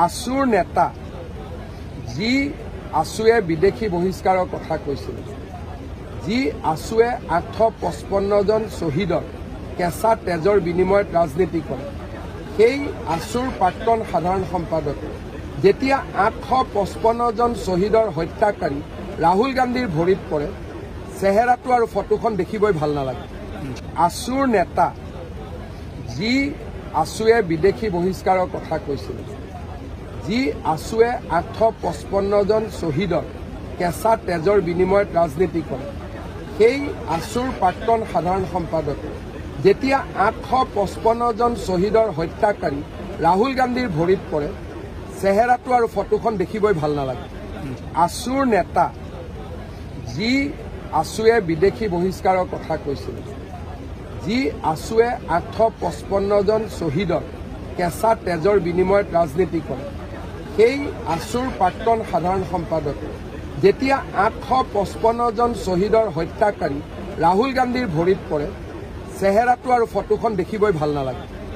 আছুৰ নেতা যি আছুৱে বিদেশী বহিষ্কাৰৰ কথা কৈছিল, যি আছুৱে 855 জন শ্বহীদৰ কেঁচা তেজৰ বিনিময়ত ৰাজনীতি কৰে, সেই আছুৰ প্ৰাক্তন সাধাৰণ সম্পাদক যেতিয়া 855 জন শ্বহীদৰ হত্যাকাৰী ৰাহুল গান্ধীৰ ভৰিত পৰে, চেহেৰাটো আৰু ফটোখন দেখিবই ভাল নালাগে। আছুৰ নেতা যি আছুৱে বিদেশী বহিষ্কাৰৰ কথা কৈছিল, যি আছুৱে 855 জন শ্বহীদৰ কেঁচা তেজৰ বিনিময়ত ৰাজনীতি কৰে, সেই আছুৰ প্ৰাক্তন সাধাৰণ সম্পাদক যেতিয়া 855 জন শ্বহীদৰ হত্যাকাৰী ৰাহুল গান্ধীৰ ভৰিত পৰে, চেহেৰাটো আৰু ফটোখন দেখিবই ভাল নালাগে। আছুৰ নেতা যি আছুৱে বিদেশী বহিষ্কাৰৰ কথা কৈছিল, যি আছুৱে 855 জন শ্বহীদৰ কেঁচা তেজৰ বিনিময়ত ৰাজনীতি কৰে, সেই আছুৰ প্ৰাক্তন সাধাৰণ সম্পাদক যেতিয়া 855 জন শ্বহীদৰ হত্যাকাৰী ৰাহুল গান্ধীৰ ভৰিত পৰে, চেহেৰাটো আৰু ফটোখন দেখিবই ভাল নালাগে।